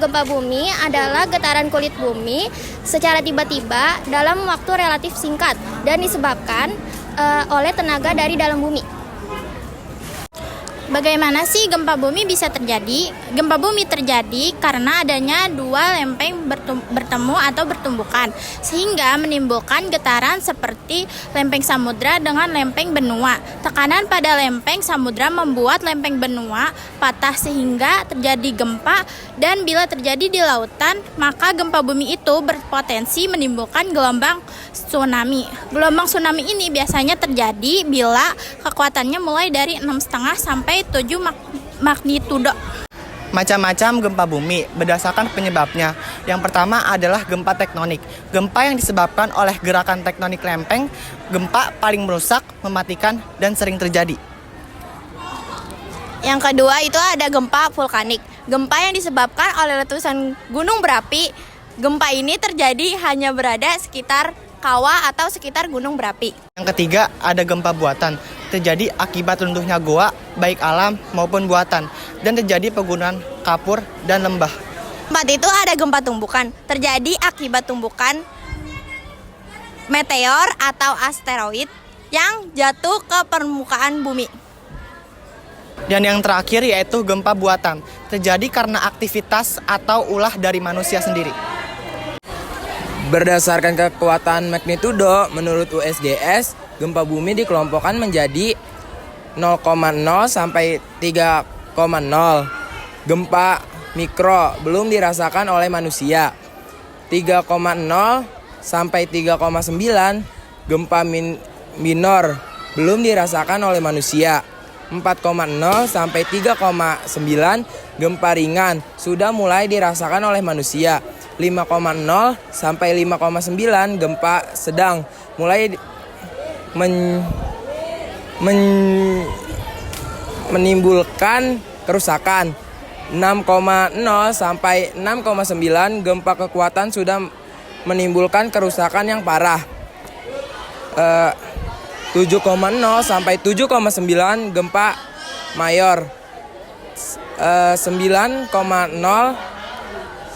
gempa bumi adalah getaran kulit bumi secara tiba-tiba dalam waktu relatif singkat dan disebabkan oleh tenaga dari dalam bumi. Bagaimana sih gempa bumi bisa terjadi? Gempa bumi terjadi karena adanya dua lempeng bertemu atau bertumbukan, sehingga menimbulkan getaran seperti lempeng samudra dengan lempeng benua. Tekanan pada lempeng samudra membuat lempeng benua patah sehingga terjadi gempa, dan bila terjadi di lautan, maka gempa bumi itu berpotensi menimbulkan gelombang tsunami. Gelombang tsunami ini biasanya terjadi bila kekuatannya mulai dari 6,5 sampai 7 magnitudo. Macam-macam gempa bumi berdasarkan penyebabnya. Yang pertama adalah gempa tektonik. Gempa yang disebabkan oleh gerakan tektonik lempeng. Gempa paling merusak, mematikan, dan sering terjadi. Yang kedua itu ada gempa vulkanik. Gempa yang disebabkan oleh letusan gunung berapi. Gempa ini terjadi hanya berada sekitar kawah atau sekitar gunung berapi. Yang ketiga ada gempa buatan. Terjadi akibat runtuhnya goa, baik alam maupun buatan, dan terjadi pegunungan kapur dan lembah. Keempat itu ada gempa tumbukan. Terjadi akibat tumbukan meteor atau asteroid yang jatuh ke permukaan bumi. Dan yang terakhir yaitu gempa buatan. Terjadi karena aktivitas atau ulah dari manusia sendiri. Berdasarkan kekuatan magnitudo, menurut USGS, gempa bumi dikelompokkan menjadi 0,0 sampai 3,0. Gempa mikro belum dirasakan oleh manusia. 3,0 sampai 3,9. Gempa minor belum dirasakan oleh manusia. 4,0 sampai 3,9. Gempa ringan sudah mulai dirasakan oleh manusia. 5,0 sampai 5,9 gempa sedang mulai menimbulkan kerusakan. 6,0 sampai 6,9 gempa kekuatan sudah menimbulkan kerusakan yang parah. 7,0 sampai 7,9 gempa mayor. 9,0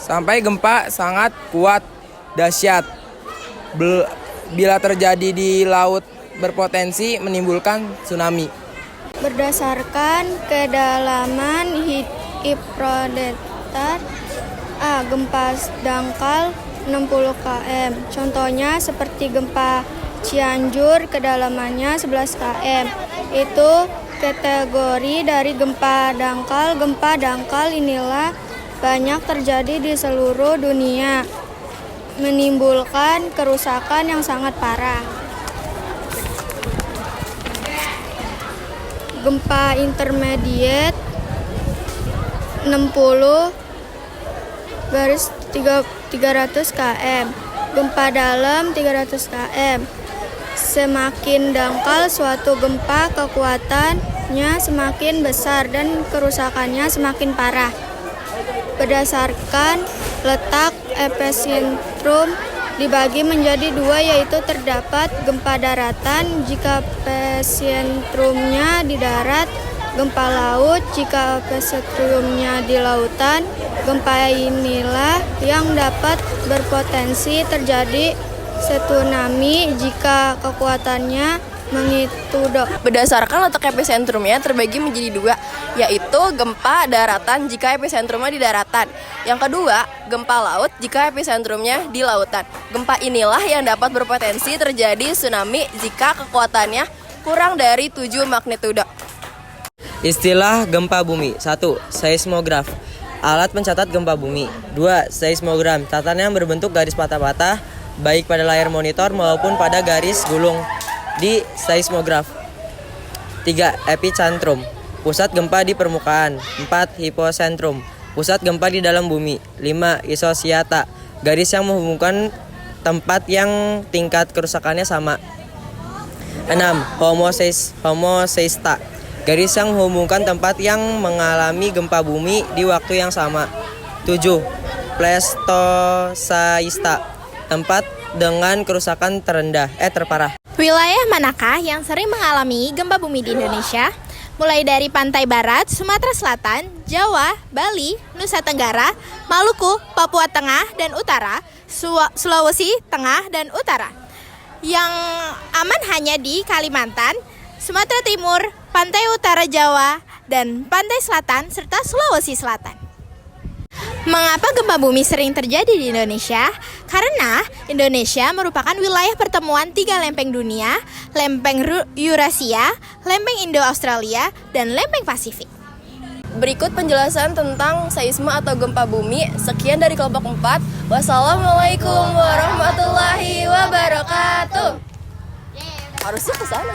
sampai gempa sangat kuat dahsyat. Bila terjadi di laut berpotensi menimbulkan tsunami. Berdasarkan kedalaman hidrodatar, gempa dangkal 60 km. Contohnya seperti gempa Cianjur, kedalamannya 11 km. Itu kategori dari gempa dangkal. Gempa dangkal inilah banyak terjadi di seluruh dunia, menimbulkan kerusakan yang sangat parah. Gempa intermediate 60 garis 300 km. Gempa dalam 300 km. Semakin dangkal suatu gempa, kekuatannya semakin besar dan kerusakannya semakin parah. Berdasarkan letak epicentrum dibagi menjadi dua, yaitu terdapat gempa daratan jika epicentrumnya di darat, gempa laut jika epicentrumnya di lautan. Gempa inilah yang dapat berpotensi terjadi tsunami jika kekuatannya magnitudo. Berdasarkan letak epicentrumnya terbagi menjadi dua, yaitu gempa daratan jika epicentrumnya di daratan. Yang kedua, gempa laut jika epicentrumnya di lautan. Gempa inilah yang dapat berpotensi terjadi tsunami jika kekuatannya kurang dari 7 magnitudo. Istilah gempa bumi. 1. Seismograf. Alat pencatat gempa bumi. 2. Seismogram. Tatanan yang berbentuk garis patah-patah baik pada layar monitor maupun pada garis gulung di seismograf. 3. Epicentrum. Pusat gempa di permukaan. 4. Hipocentrum. Pusat gempa di dalam bumi. 5. Isosiata. Garis yang menghubungkan tempat yang tingkat kerusakannya sama. 6. Homoseista. Garis yang menghubungkan tempat yang mengalami gempa bumi di waktu yang sama. 7. Pleistocista. Tempat dengan kerusakan terparah. Wilayah manakah yang sering mengalami gempa bumi di Indonesia? mulai dari pantai barat, Sumatera Selatan, Jawa, Bali, Nusa Tenggara, Maluku, Papua Tengah dan Utara, Sulawesi Tengah dan Utara. Yang aman hanya di Kalimantan, Sumatera Timur, pantai utara Jawa, dan pantai selatan serta Sulawesi Selatan. Mengapa gempa bumi sering terjadi di Indonesia? Karena Indonesia merupakan wilayah pertemuan 3 lempeng dunia, lempeng Eurasia, lempeng Indo-Australia, dan lempeng Pasifik. Berikut penjelasan tentang seisme atau gempa bumi. Sekian dari kelompok 4. Wassalamualaikum warahmatullahi wabarakatuh. Harusnya ke sana.